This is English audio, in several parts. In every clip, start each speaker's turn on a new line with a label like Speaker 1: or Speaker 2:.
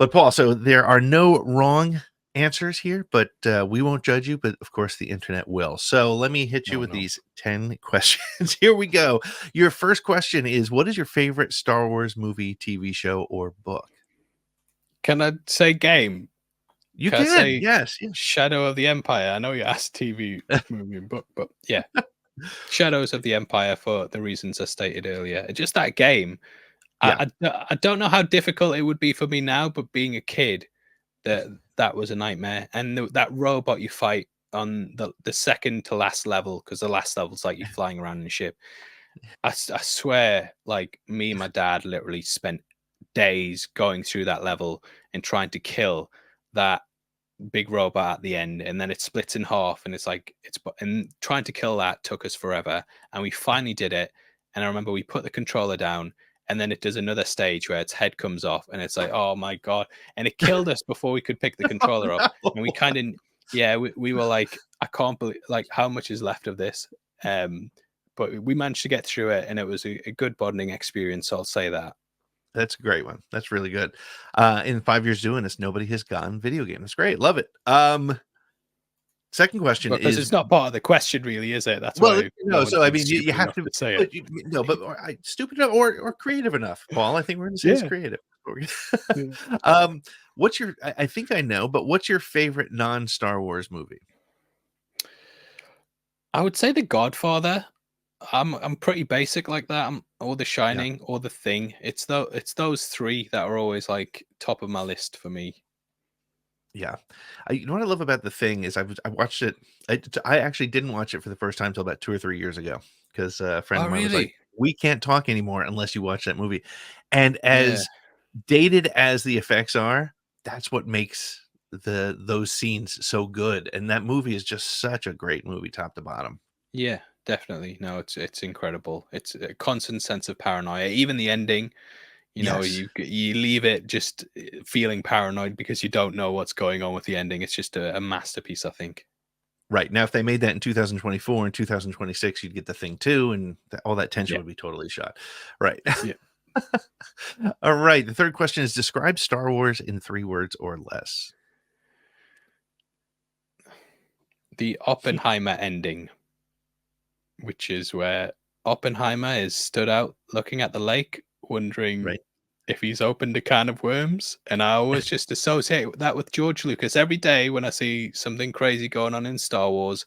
Speaker 1: But Paul, so there are no wrong answers here, but we won't judge you. But of course, the internet will. So let me hit you
Speaker 2: No,
Speaker 1: with
Speaker 2: no.
Speaker 1: these 10 questions. Here we go. Your first question is: what is your favorite Star Wars movie, TV show, or book?
Speaker 2: Can I say game?
Speaker 1: You
Speaker 2: Can I
Speaker 1: can,
Speaker 2: say
Speaker 1: yes, yes.
Speaker 2: Shadow of the Empire? I know you asked TV, movie, and book, but yeah, Shadows of the Empire for the reasons I stated earlier. Just that game.
Speaker 1: Yeah,
Speaker 2: I don't know how difficult it would be for me now, but being a kid, that was a nightmare. And that robot you fight on the second to last level, because the last level's like you flying around in a ship. I swear, like me and my dad literally spent days going through that level and trying to kill that big robot at the end, and then it splits in half, and and trying to kill that took us forever, and we finally did it. And I remember we put the controller down, and then it does another stage where its head comes off, and it's like, oh my god, and it killed us before we could pick the controller up. And we kind of, yeah, we were like, I can't believe, like, how much is left of this. But we managed to get through it, and it was a good bonding experience, so I'll say that.
Speaker 1: that's a great one. That's really good. In 5 years doing this, nobody has gotten video game. That's great. Love it. Second question
Speaker 2: Because
Speaker 1: is,
Speaker 2: it's not part of the question, really, is it? That's
Speaker 1: well,
Speaker 2: why no
Speaker 1: no.
Speaker 2: one's
Speaker 1: So I
Speaker 2: been
Speaker 1: mean, you
Speaker 2: stupid
Speaker 1: have
Speaker 2: enough
Speaker 1: to,
Speaker 2: to say it.
Speaker 1: but no, but stupid enough or creative enough, Paul. I think we're going to say it's
Speaker 2: Yeah.
Speaker 1: creative.
Speaker 2: Yeah.
Speaker 1: What's your? I think I know, but what's your favorite non-Star Wars movie?
Speaker 2: I would say The Godfather. I'm pretty basic like that. Or The
Speaker 1: Yeah,
Speaker 2: Shining or The Thing. It's those three that are always like top of my list for me.
Speaker 1: yeah. You know what I love about the thing is I watched it. I actually didn't watch it for the first time until about 2 or 3 years ago because a friend
Speaker 2: Oh
Speaker 1: of mine was like,
Speaker 2: really?
Speaker 1: "We can't talk anymore unless you watch that movie." And
Speaker 2: Yeah.
Speaker 1: as dated as the effects are, that's what makes those scenes so good. And that movie is just such a great movie, top to bottom.
Speaker 2: Yeah, definitely. No, it's incredible. It's a constant sense of paranoia. Even the ending,
Speaker 1: Yes.
Speaker 2: you leave it just feeling paranoid because you don't know what's going on with the ending. It's just a masterpiece, I think.
Speaker 1: Right. Now, if they made that in 2024 and 2026, you'd get the thing too, and all that tension
Speaker 2: Yeah.
Speaker 1: would be totally shot. Right.
Speaker 2: Yeah.
Speaker 1: All right. The third question is describe Star Wars in 3 words or less.
Speaker 2: The Oppenheimer ending, which is where Oppenheimer is stood out looking at the lake, wondering
Speaker 1: Right.
Speaker 2: if he's opened a can of worms. And I always just associate that with George Lucas. Every day when I see something crazy going on in Star Wars,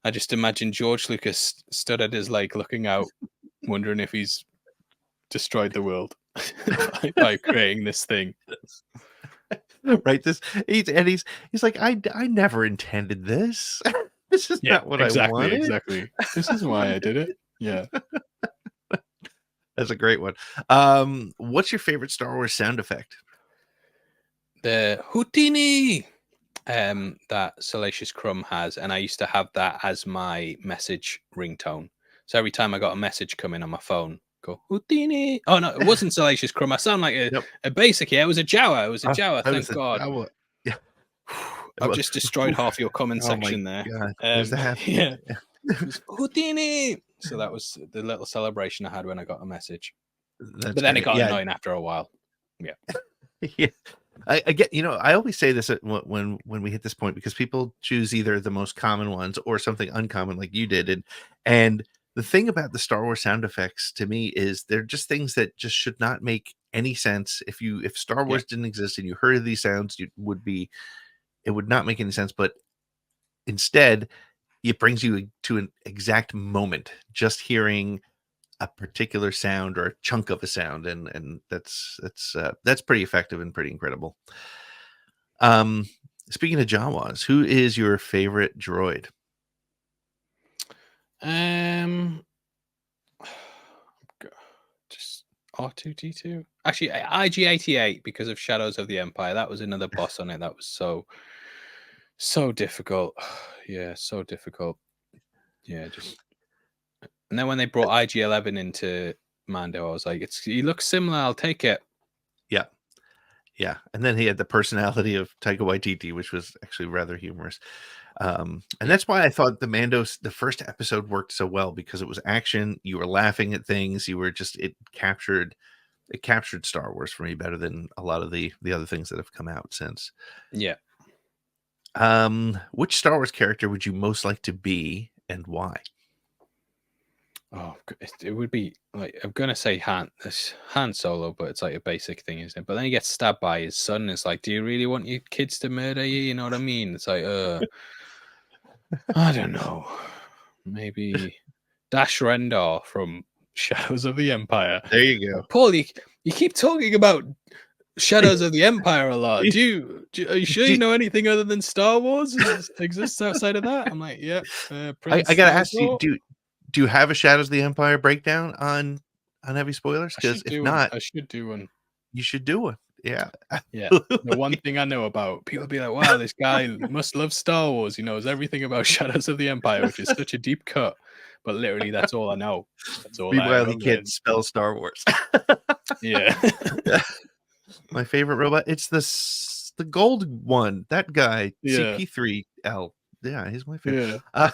Speaker 2: I just imagine George Lucas stood at his lake looking out, wondering if he's destroyed the world by creating this thing.
Speaker 1: Right. He's like, I never intended this. This is
Speaker 2: Yeah,
Speaker 1: not what I
Speaker 2: exactly,
Speaker 1: wanted.
Speaker 2: exactly. This is why I did it. Yeah.
Speaker 1: That's a great one. What's your favorite Star Wars sound effect?
Speaker 2: The Houdini that Salacious Crumb has, and I used to have that as my message ringtone. So every time I got a message coming on my phone, go Houdini. Oh no, it wasn't Salacious Crumb. I sound like
Speaker 1: Yep.
Speaker 2: a basic here. It was a Jawa. It was a Jawa.
Speaker 1: I was
Speaker 2: Thank
Speaker 1: a
Speaker 2: God.
Speaker 1: yeah.
Speaker 2: I've just destroyed half your comment
Speaker 1: Oh my
Speaker 2: section there.
Speaker 1: god. There's the half.
Speaker 2: Yeah, it was Houdini. So that was the little celebration I had when I got a message.
Speaker 1: That's
Speaker 2: But then it
Speaker 1: great.
Speaker 2: got
Speaker 1: Yeah.
Speaker 2: annoying after a while. Yeah.
Speaker 1: Yeah. I get, I always say this when we hit this point because people choose either the most common ones or something uncommon like you did. And the thing about the Star Wars sound effects to me is they're just things that just should not make any sense. If Star
Speaker 2: Yeah.
Speaker 1: Wars didn't exist and you heard these sounds, it would not make any sense. But instead, it brings you to an exact moment just hearing a particular sound or a chunk of a sound, and that's pretty effective and pretty incredible. Um, Speaking of Jawas, who is your favorite droid?
Speaker 2: Um, just R2D2. Actually, IG-88 because of Shadows of the Empire. That was another boss on it. That was so difficult. Yeah, so difficult. Yeah, just and then when they brought IG-11 into Mando, I was like, he looks similar. I'll take it.
Speaker 1: Yeah, yeah, and then he had the personality of Taika Waititi, which was actually rather humorous. And
Speaker 2: Yeah,
Speaker 1: that's why I thought the first episode worked so well because it was action. You were laughing at things. You were just it captured it captured Star Wars for me better than a lot of the other things that have come out since.
Speaker 2: Yeah.
Speaker 1: Which Star Wars character would you most like to be, and why?
Speaker 2: Oh, it would be like, I'm gonna say Han Solo, but it's like a basic thing, isn't it? But then he gets stabbed by his son. It's like, do you really want your kids to murder you? You know what I mean? It's like, I don't know. Maybe Dash Rendar from Shadows of the Empire.
Speaker 1: There you go.
Speaker 2: Paul, you keep talking about Shadows of the Empire a lot. Are you sure you know anything other than Star Wars exists outside of that? I'm like, yeah.
Speaker 1: I
Speaker 2: Prince
Speaker 1: gotta ask you,
Speaker 2: Azor.
Speaker 1: do you have a Shadows of the Empire breakdown on Heavy Spoilers?
Speaker 2: I
Speaker 1: Because
Speaker 2: should
Speaker 1: if
Speaker 2: do one.
Speaker 1: not,
Speaker 2: I should do one.
Speaker 1: you should do one. Yeah.
Speaker 2: Yeah. The one thing I know about people be like, wow, this guy must love Star Wars. He knows everything about Shadows of the Empire, which is such a deep cut. But literally, that's all I know. That's all I
Speaker 1: Meanwhile,
Speaker 2: ever
Speaker 1: he can't
Speaker 2: learned.
Speaker 1: spell Star Wars.
Speaker 2: Yeah.
Speaker 1: My favorite robot. It's the gold one. That guy,
Speaker 2: Yeah.
Speaker 1: CP3L. Yeah, he's my favorite.
Speaker 2: Yeah.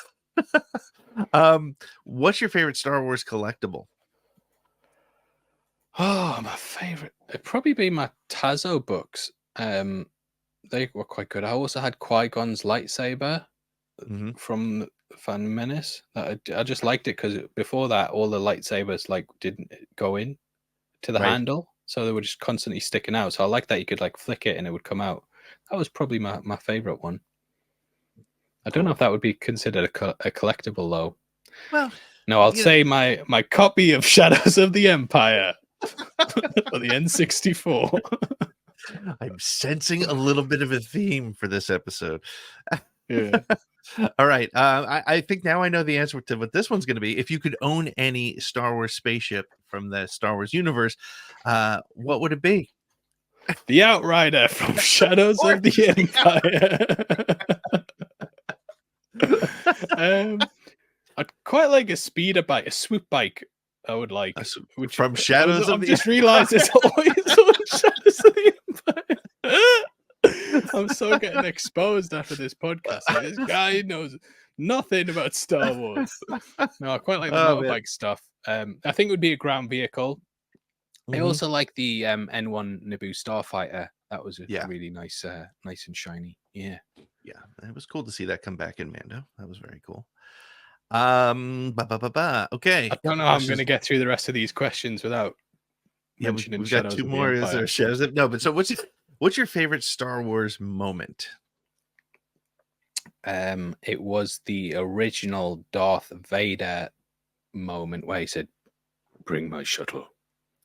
Speaker 1: What's your favorite Star Wars collectible?
Speaker 2: Oh, my favorite. It'd probably be my Tazo books. They were quite good. I also had Qui-Gon's lightsaber
Speaker 1: Hmm.
Speaker 2: from Phantom Menace. I just liked it because before that, all the lightsabers like didn't go in to the
Speaker 1: Right.
Speaker 2: handle, so they were just constantly sticking out. So I like that you could like flick it and it would come out. That was probably my favorite one. I don't know if that would be considered a collectible though.
Speaker 1: Well,
Speaker 2: No, I'll say my copy of Shadows of the Empire for the N64.
Speaker 1: I'm sensing a little bit of a theme for this episode.
Speaker 2: Yeah.
Speaker 1: All right. I think now I know the answer to what this one's going to be. If you could own any Star Wars spaceship from the Star Wars universe, what would it be?
Speaker 2: The Outrider from Shadows of the Empire. I'd quite like a speeder bike, a swoop bike. I would like
Speaker 1: Which, from Shadows of the.
Speaker 2: I've just realised it's always on Shadows of the Empire. I'm so getting exposed after this podcast. Like, this guy knows nothing about Star Wars. No, I quite like the motorbike stuff. I think it would be a ground vehicle. I also like the N1 Naboo Starfighter. That was really nice, nice and shiny. Yeah.
Speaker 1: Yeah, it was cool to see that come back in Mando. That was very cool. Okay.
Speaker 2: I don't know how I'm going to get through the rest of these questions without mentioning
Speaker 1: we've got two more. Is there Shadows of no? But so what's your favorite Star Wars moment?
Speaker 2: It was the original Darth Vader moment where he said, "Bring my shuttle."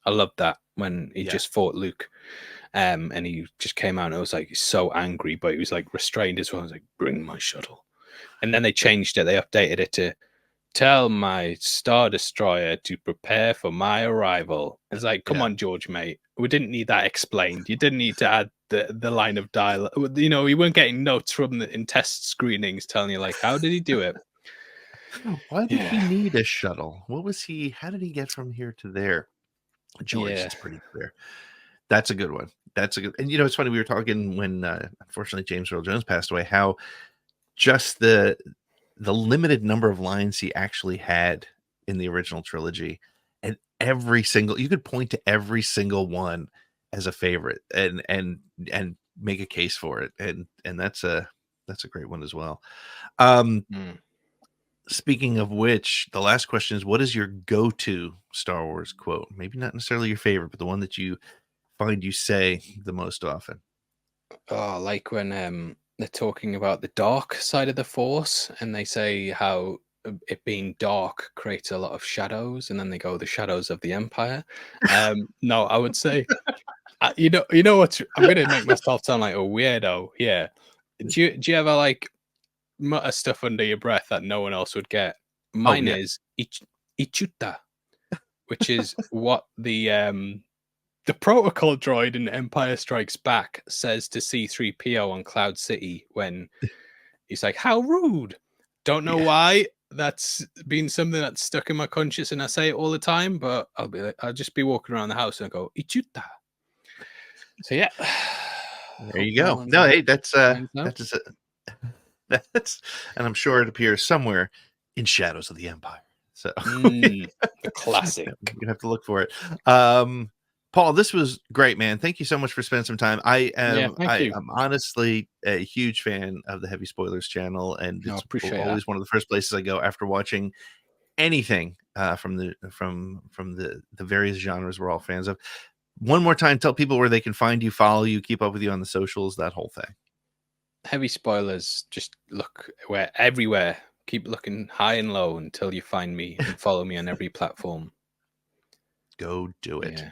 Speaker 2: I loved that when he just fought Luke, and he just came out and it was like so angry, but he was like restrained as well. I was like, "Bring my shuttle," and then they changed it. They updated it to tell my Star Destroyer to prepare for my arrival. It's like, come on, George, mate. We didn't need that explained. You didn't need to add the line of dialogue. You know, we weren't getting notes from in test screenings telling you like, how did he do it?
Speaker 1: Why did he need a shuttle? What was he? How did he get from here to there? George, it's pretty clear. That's a good one. That's a good. And you know, it's funny. We were talking when, unfortunately, James Earl Jones passed away. How just the limited number of lines he actually had in the original trilogy, and every single, you could point to every single one as a favorite and make a case for it, and that's a great one as well. Speaking of which, the last question is, what is your go-to Star Wars quote? Maybe not necessarily your favorite, but the one that you find you say the most often.
Speaker 2: Oh, like when they're talking about the dark side of the Force, and they say how it being dark creates a lot of shadows, and then they go the shadows of the Empire. No, I would say, you know what? I'm gonna make myself sound like a weirdo. Yeah. Do you ever like mutter stuff under your breath that no one else would get? Mine is ichuta, which is what the protocol droid in Empire Strikes Back says to C-3PO on Cloud City when he's like, "How rude!" Don't know why. That's been something that's stuck in my conscious, and I say it all the time. But I'll just be walking around the house and I go ichuta. So yeah,
Speaker 1: there you go. No, hey, that's and I'm sure it appears somewhere in Shadows of the Empire. So
Speaker 2: the classic.
Speaker 1: You have to look for it. Paul, this was great, man. Thank you so much for spending some time.
Speaker 2: Yeah, thank you.
Speaker 1: I'm honestly a huge fan of the Heavy Spoilers channel, and
Speaker 2: No, I
Speaker 1: it's
Speaker 2: appreciate that.
Speaker 1: always one of the first places I go after watching anything from the various genres we're all fans of. One more time, tell people where they can find you, follow you, keep up with you on the socials, that whole thing.
Speaker 2: Heavy spoilers. Just look where everywhere. Keep looking high and low until you find me and follow me on every platform.
Speaker 1: Go do it.
Speaker 2: Yeah.